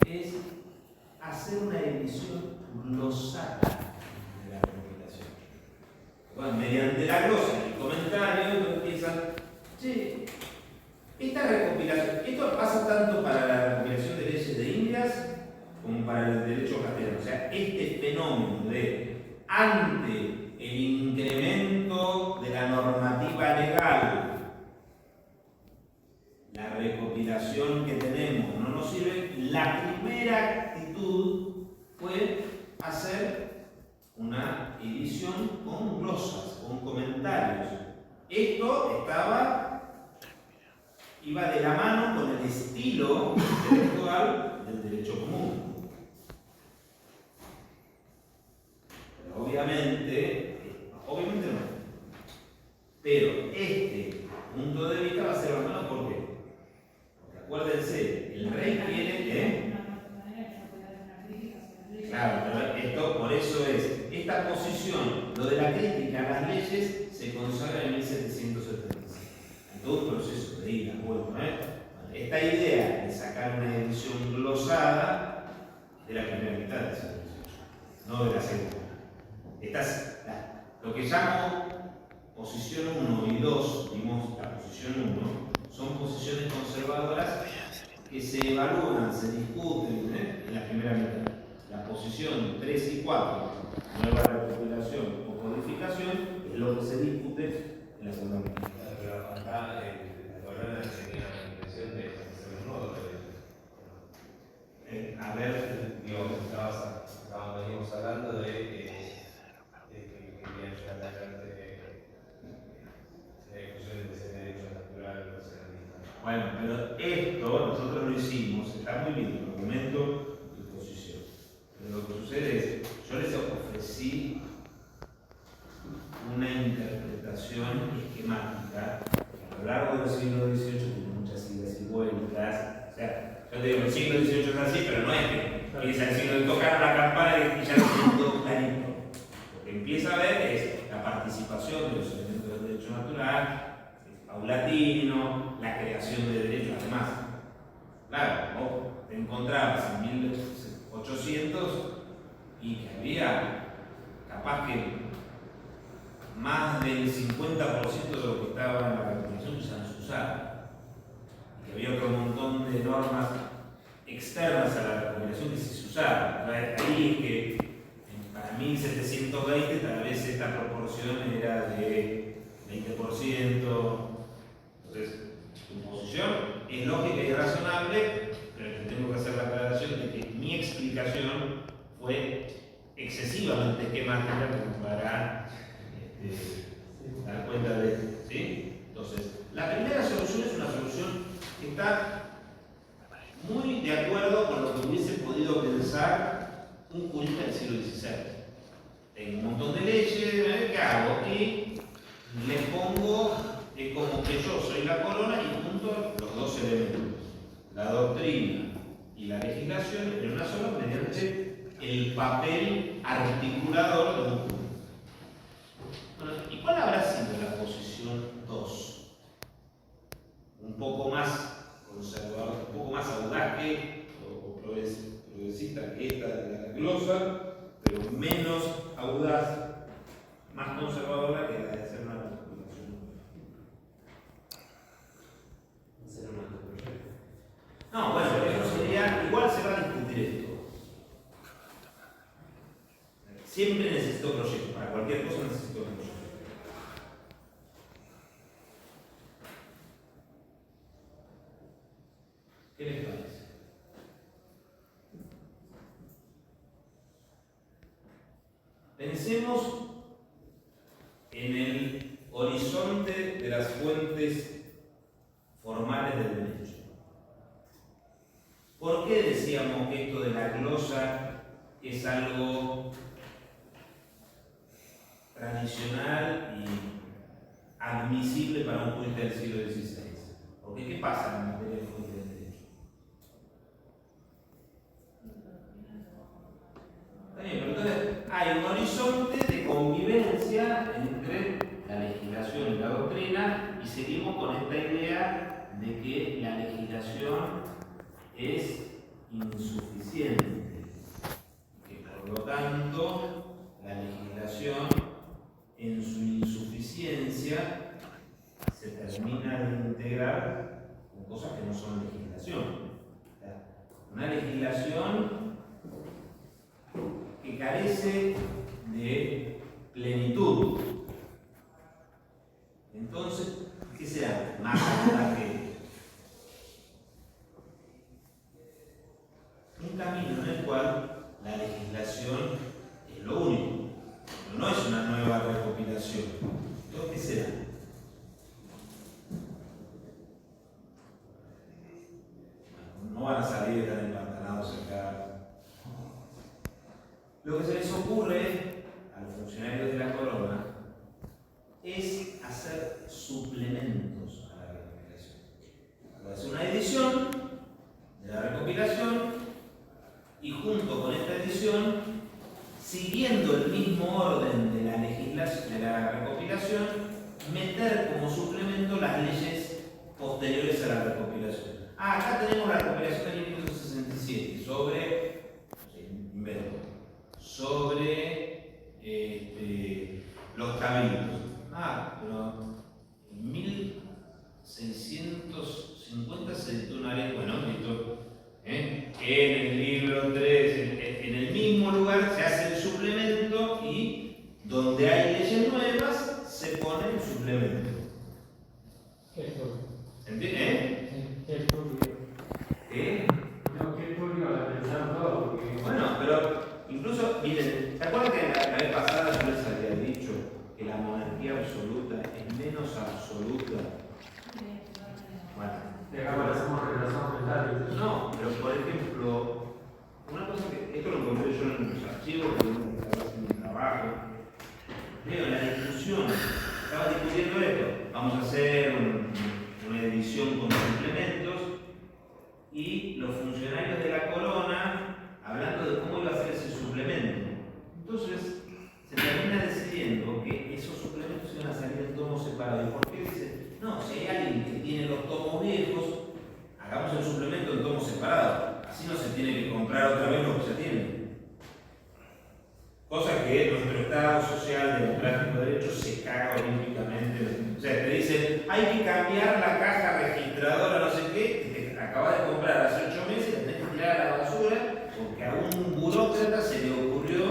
es hacer una edición glosada de la recopilación. Bueno, mediante la glosa y el comentario empiezan, che, esta recopilación, esto pasa tanto para la recopilación de leyes de Indias como para el derecho castellano. O sea, este fenómeno de ante el incremento de la normativa legal, la recopilación que tenemos no nos sirve. La primera actitud fue hacer una edición con glosas, con comentarios. Esto iba de la mano con el estilo intelectual del derecho común. Pero obviamente no. Pero este punto de vista va a ser abandonado. ¿Por qué? Porque acuérdense, el rey quiere Claro, pero esto por eso es, esta posición, lo de la crítica a las leyes, se consagra en 1775. En todo un proceso de ida, vuelta, Esta idea de sacar una edición glosada de la primera mitad del siglo XVIII, no de la segunda. Lo que llamo posición 1 y 2, vimos la posición 1, son posiciones conservadoras que se evalúan, se discuten en la primera mitad. La posición 3 y 4, nueva recopilación o codificación, es lo que se discute en la segunda mitad. Pero acá la corona tenía la intención de hacer un nuevo derecho. A ver, Digo, veníamos hablando de que querían llegar a la discusión de ese derecho Bueno, pero esto nosotros lo hicimos, está muy bien, el argumento de posición. Pero lo que sucede es, yo les ofrecí una interpretación esquemática que a lo largo del siglo XVIII tiene muchas idas y vueltas. O sea, yo te digo, el siglo XVIII es así, pero no es que es el siglo de tocar la campana y ya lo tiene todo clarito. Lo que empieza a ver es la participación de los elementos del derecho natural, paulatino, la creación de derechos, además. Claro, vos te encontrabas en 1800 y que había capaz que más del 50% de lo que estaba en la Constitución ya no se usaba. Y que había otro montón de normas externas a la recopilación que sí se usaban. Ahí es que para 1720 tal vez esta proporción era de 20%. Entonces, tu posición es lógica y razonable, pero te tengo que hacer la aclaración de que mi explicación fue excesivamente esquemática como para dar cuenta de esto. ¿Sí? Entonces, la primera solución es una solución que está muy de acuerdo con lo que hubiese podido pensar un jurista del siglo XVI. Tengo un montón de leyes, ¿qué hago? Y les pongo, es como que yo soy la corona y junto los dos elementos, la doctrina y la legislación, en una sola mediante el papel articulador de un jurista. Bueno, ¿y cuál habrá sido la posición 2? Un poco más conservador, un poco más audaz que, o progresista que esta de la glosa, pero menos audaz, más conservadora que la de hacer una recopilación. Hacer un anteproyecto. No, bueno, eso sería, igual se va a discutir esto. Siempre necesito proyecto, para cualquier cosa necesito un proyecto. ¿Qué les parece? Pensemos en el horizonte de las fuentes formales del derecho. ¿Por qué decíamos que esto de la glosa es algo tradicional y admisible para un jurista del siglo XVI? Porque ¿qué pasa en materia de fuentes del derecho? Pero entonces hay un horizonte de convivencia entre la legislación y la doctrina y seguimos con esta idea de que la legislación es insuficiente, que por lo tanto la legislación en su insuficiencia se termina de integrar con cosas que no son legislación. O sea, una legislación que carece de plenitud. Entonces, ¿qué será? Más allá que un camino en el cual la legislación es lo único, pero no es una nueva recopilación. Entonces, ¿qué será? Bueno, no van a salir tan empantanados acá. Lo que se les ocurre a los funcionarios de la corona es hacer suplementos a la recopilación. Puede hacer una edición de la recopilación y junto con esta edición, siguiendo el mismo orden de la legislación, de la recopilación, meter como suplemento las leyes posteriores a la recopilación. Acá tenemos la recopilación de 1567 sobre los cabildos. Pero en 1650 se editó una ley, bueno, en el libro 3, en el mismo lugar se hace el suplemento y donde hay leyes nuevas se pone el suplemento. ¿Entiendes? No, qué público la pensaron todo, porque... Bueno, pero incluso, miren, ¿se acuerdan que la vez pasada yo les había dicho que la monarquía uno que estaba haciendo un trabajo. Veo la discusión, estaba discutiendo esto, vamos a hacer una edición con suplementos y los funcionarios de la corona hablando de cómo iba a ser ese suplemento. Entonces se termina decidiendo que esos suplementos iban a salir en tomos separados. ¿Y por qué dice? No, si hay alguien que tiene los tomos viejos, hagamos el suplemento en tomos separados. Así no se tiene que comprar otra vez lo que se tiene. Cosa que nuestro Estado social democrático de derecho se caga olímpicamente. O sea, te dicen, hay que cambiar la caja registradora, no sé qué, que te acabas de comprar hace 8 meses, la tenés que tirar a la basura, porque a un burócrata se le ocurrió,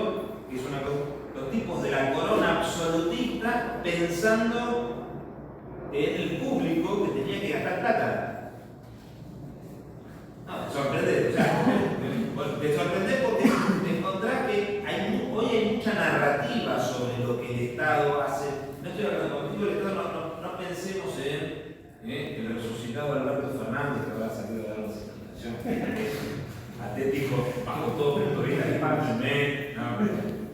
que es una cosa, los tipos de la corona absolutista, pensando en el público que tenía que gastar plata. No, te sorprende, o sea, te sorprende porque te encontrás que hoy hay mucha narrativa sobre lo que el Estado hace. No estoy hablando contigo del Estado, no pensemos en el resucitado Alberto Fernández que ahora ha salido a dar una explicación patético, bajo todo punto de vista, discúlpenme, no,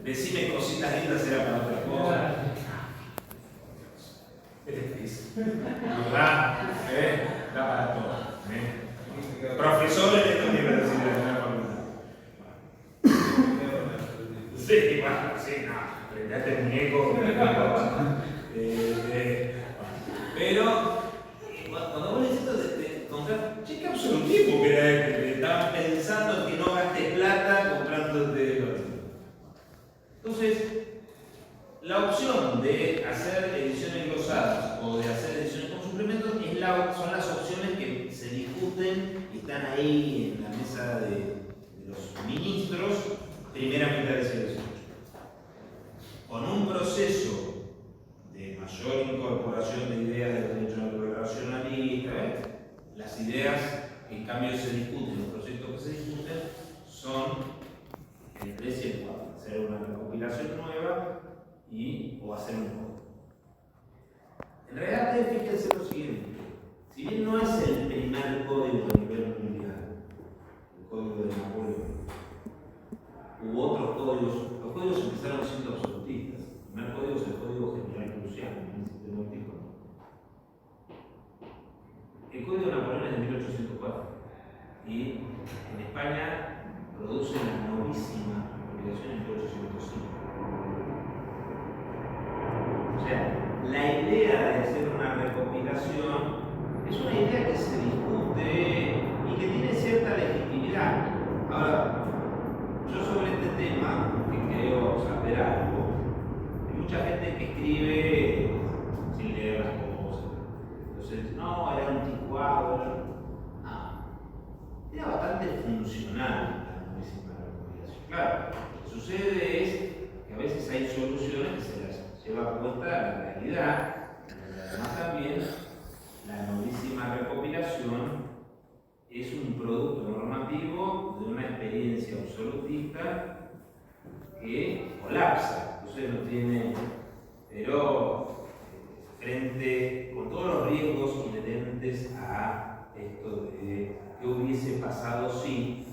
decime cositas lindas era para otra cosa. ¿Qué te dice? ¿Verdad? Da para todo. Profesor en esta universidad, en la facultad. Sí, bueno, sí, no, frente a este muñeco. Pero, cuando vos decís esto, te encontrás, che, qué absolutismo que era este, que estaban pensando que no gastes plata comprándote los. Entonces, la opción de hacer ediciones glosadas o de hacer ediciones con suplementos son las opciones que se discuten y están ahí en la mesa de los ministros, primera mitad del siglo XVIII. Con un proceso de mayor incorporación de ideas del derecho racionalista, las ideas que en cambio se discuten, los proyectos que se discuten son el 3 y el 4, hacer una recopilación nueva o hacer un código. En realidad, fíjense lo siguiente: si bien no es el primer código a nivel mundial, el código de Napoleón, hubo otros códigos, los códigos empezaron siendo absolutistas. El primer código es el Código General Prusiano, en el sistema artículo. El código de Napoleón es de 1804 y en España produce la novísima recopilación en 1805. O sea, la idea de hacer una recopilación es una idea que se discute y que tiene cierta legitimidad. Ahora, yo sobre este tema, que creo saber algo, hay mucha gente que escribe sin leer las cosas. Entonces, no, era anticuado. No, era bastante funcional la novísima recopilación. Claro, lo que sucede es que a veces hay soluciones que se las lleva puesta a la realidad, pero además también la novísima recopilación es un producto normativo de una experiencia absolutista que colapsa, entonces no tiene, pero frente con todos los riesgos inherentes a esto de qué hubiese pasado si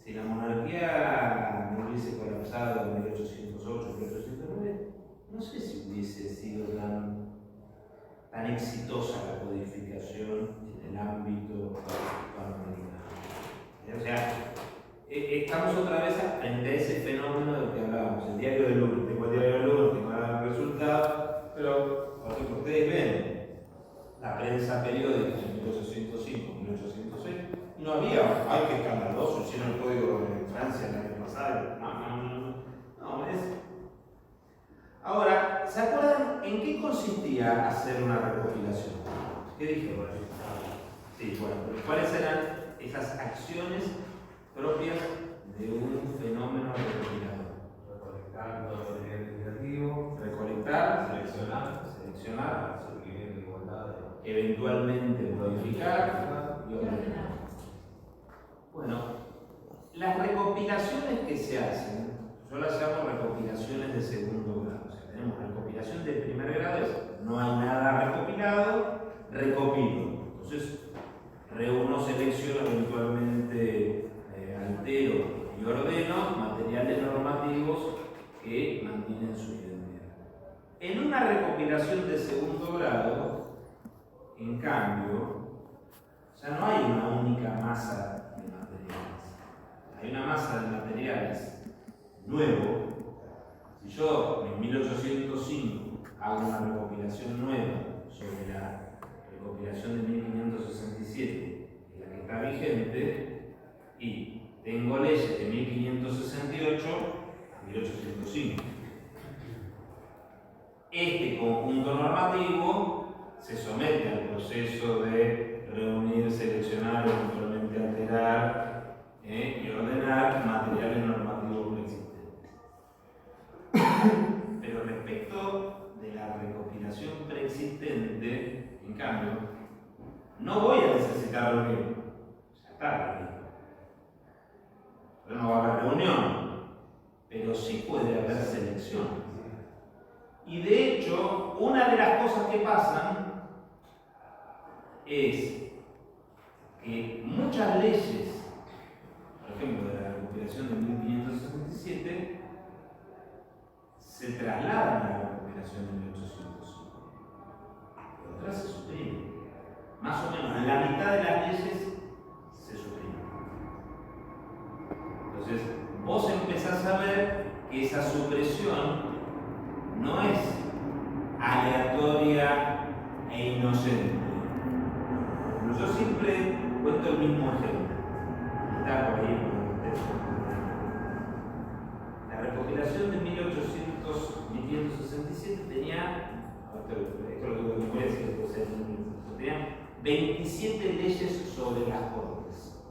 la monarquía no hubiese colapsado en 1808, 1809, no sé si hubiese sido tan exitosa la codificación en el ámbito panamericano. O sea, estamos otra vez frente a ese fenómeno del que hablábamos, el diario del Louvre. Tengo el diario del Louvre, tengo el resultado, pero por ejemplo, ustedes ven la prensa periódica en 1805, 1806, y no había, ay, qué escandaloso, hicieron el código de Francia el año pasado. No, es. Ahora, ¿se acuerdan en qué consistía hacer una recopilación? ¿Qué dije? Sí, bueno, ¿cuáles eran esas acciones propias de un fenómeno recopilador? Recolectar todo el material legislativo, Recolectar, seleccionar, seguimiento de igualdad, eventualmente modificar y ordenar. Bueno, las recopilaciones que se hacen, yo las llamo recopilaciones de segundo grado. O sea, tenemos recopilación de primer grado, no hay nada recopilado, recopilo. Entonces, reúno, selecciono, eventualmente altero y ordeno materiales normativos que mantienen su identidad. En una recopilación de segundo grado, en cambio, ya no hay una única masa de materiales. Hay una masa de materiales nuevo. Si yo en 1805 hago una recopilación nueva sobre la recopilación de 1567, la que está vigente, y tengo leyes de 1568 a 1805. Este conjunto normativo se somete al proceso de reunir, seleccionar, eventualmente alterar y ordenar materiales normativos preexistentes. Pero respecto de la recopilación preexistente, en cambio, no voy a necesitar reunión. Ya está reunido. Pero no va a haber reunión, pero sí puede haber selección. Y de hecho, una de las cosas que pasan es que muchas leyes, por ejemplo, de la recopilación de 1567, se trasladan a la recopilación de 1805. Y otras se suprimen. Más o menos, la mitad de las leyes se suprimen. Entonces, vos empezás a ver que esa supresión no es aleatoria e inocente. Yo siempre cuento el mismo ejemplo. Está por ahí en el texto. La recopilación de 1567 tenía, esto lo digo en inglés, tenía 27 leyes sobre las cortes.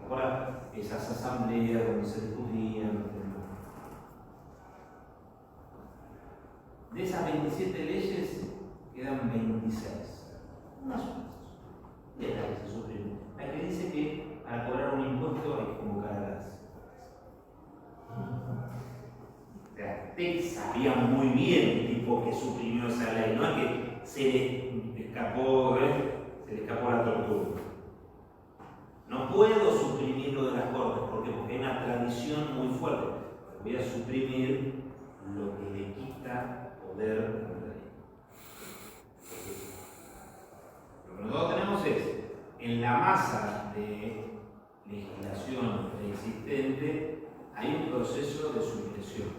Ahora, esas asambleas donde se discutían. De esas 27 leyes quedan 26. Unas solas. Y es la que se suprime. La que dice que para cobrar un impuesto hay que convocar a las. O sea, ustedes sabían muy bien el tipo que suprimió esa ley, no es que se le escapó la tortura. No puedo suprimir lo de las cortes, porque hay una tradición muy fuerte. Voy a suprimir lo que le quita poder al rey. Lo que nosotros tenemos es, en la masa de legislación preexistente, hay un proceso de supresión.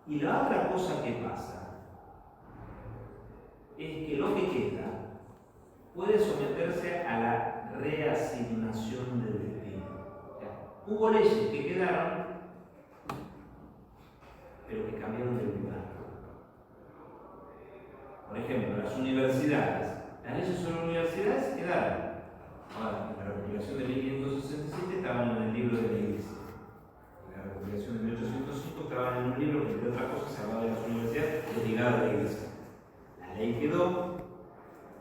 Y la otra cosa que pasa es que lo que queda puede someterse a la reasignación del destino. O sea, hubo leyes que quedaron, pero que cambiaron de lugar. Por ejemplo, las universidades. Las leyes sobre universidades quedaron. Ahora, en la recopilación de 1567 estaban en el libro de la Iglesia. En la recopilación de 1805 estaban en un libro que, entre otras cosas, se hablaba de las universidades ligadas a la Iglesia. La ley quedó,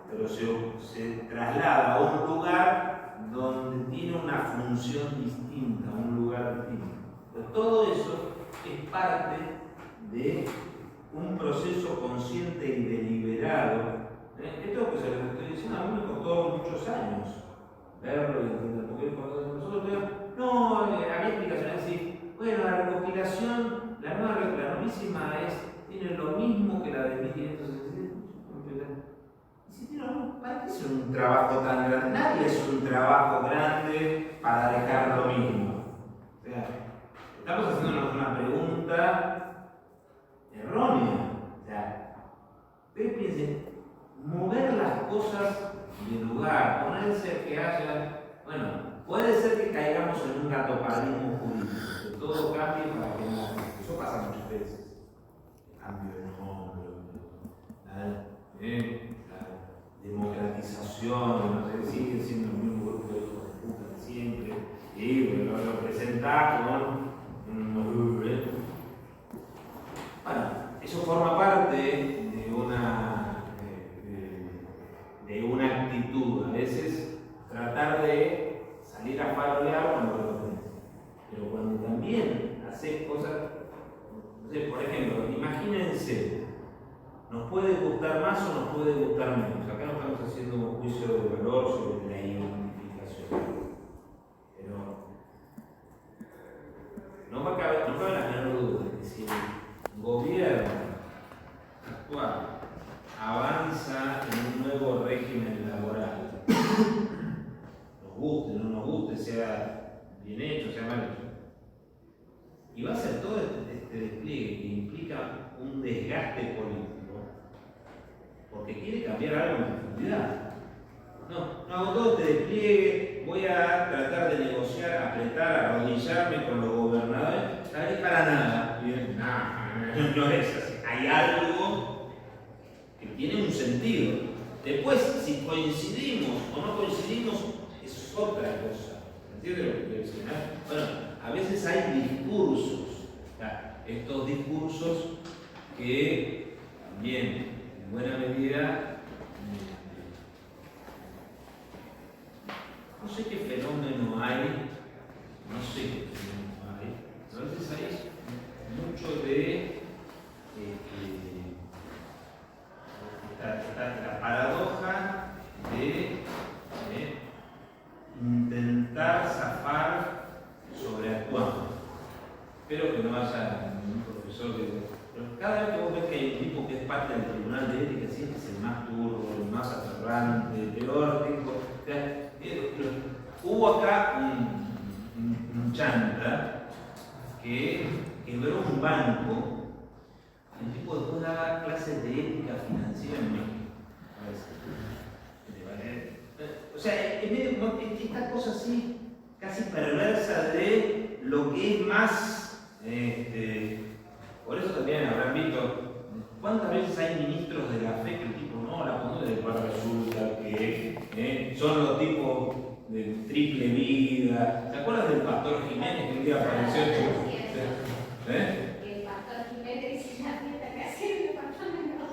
pero se traslada a un lugar donde tiene una función distinta, un lugar distinto. Pero todo eso es parte de un proceso consciente y deliberado. Esto que se lo estoy diciendo a mí me costó muchos años verlo y entender, porque cuando nosotros veíamos, no, había explicaciones así, bueno, la recopilación, la novísima tiene lo mismo que la de 1567. Y si tiene lo mismo, ¿para qué es un trabajo tan grande? Nadie es un trabajo grande para dejar lo mismo. O sea, estamos haciéndonos una pregunta errónea. O sea, ustedes piensen, mover las cosas de lugar, ponerse a que haya. Bueno, puede ser que caigamos en un gatoparrismo jurídico, que todo cambie para que no. Eso pasa muchas veces. El cambio de nombre, la democratización, no sé, siguen siendo el mismo grupo de hijos de puta de siempre, y lo presentás con. Bueno, eso forma parte de una actitud, a veces tratar de salir a farolear cuando lo tenés, pero cuando también haces cosas, no sé, por ejemplo, imagínense, nos puede gustar más o nos puede gustar menos, acá no estamos haciendo un juicio de valor sobre la identificación, pero este despliegue que implica un desgaste político, porque quiere cambiar algo en profundidad. No hago todo este despliegue, voy a tratar de negociar, apretar, arrodillarme con los gobernadores, ¿sabes? Para nada. No es así. Hay algo que tiene un sentido. Después, si coincidimos o no coincidimos, es otra cosa. ¿Entiendes lo que quiero decir? Bueno, a veces hay discursos, estos discursos que también, en buena medida, no sé qué fenómeno hay, pero a veces hay mucho de la paradoja de intentar zafar sobreactuando. Espero que no haya ningún profesor pero cada vez que vos ves que hay un tipo que es parte del tribunal de ética, siempre es el más turbo, el más aterrante, el peor tipo. Hubo acá un chanta que quebró un banco. El tipo después daba clases de ética financiera en México. O sea, es medio como esta cosa así, casi perversa de lo que es más. Por eso también habrán visto cuántas veces hay ministros de la fe que el tipo no la conoce, después resulta que son los tipos de triple vida. ¿Se acuerdan del pastor Jiménez que un día apareció? El pastor Jiménez dice la fiesta que hace el departamento.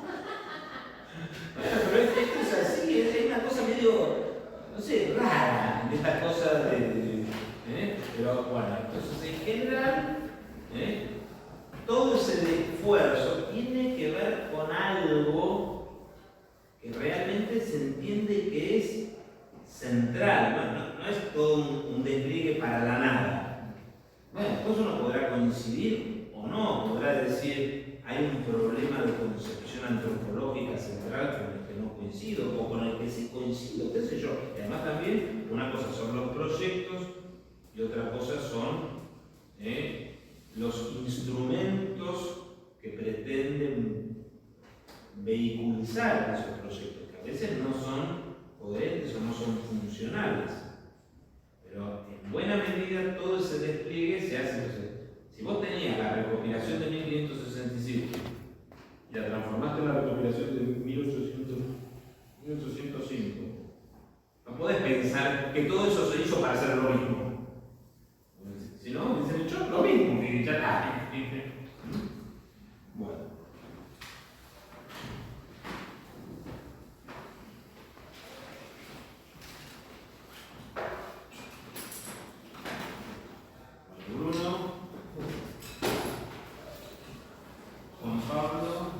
Bueno, pero esto es así, es una cosa medio, no sé, rara, de esta cosa pero bueno, entonces en general, todo ese esfuerzo tiene que ver con algo que realmente se entiende que es central. Bueno, no es todo un despliegue para la nada. Bueno, después uno podrá coincidir o no, podrá decir hay un problema de concepción antropológica central con el que no coincido o con el que sí coincido, qué sé yo. Y además también una cosa son los proyectos y otra cosa son los instrumentos que pretenden vehiculizar esos proyectos, que a veces no son coherentes o no son funcionales. Pero en buena medida todo ese despliegue se hace. Si vos tenías la recopilación de 1565 y la transformaste en la recopilación de 1805, no podés pensar que todo eso se hizo para hacer lo mismo. Si no, se echó lo mismo, que ya está. Bueno. Bruno, Juan Pablo.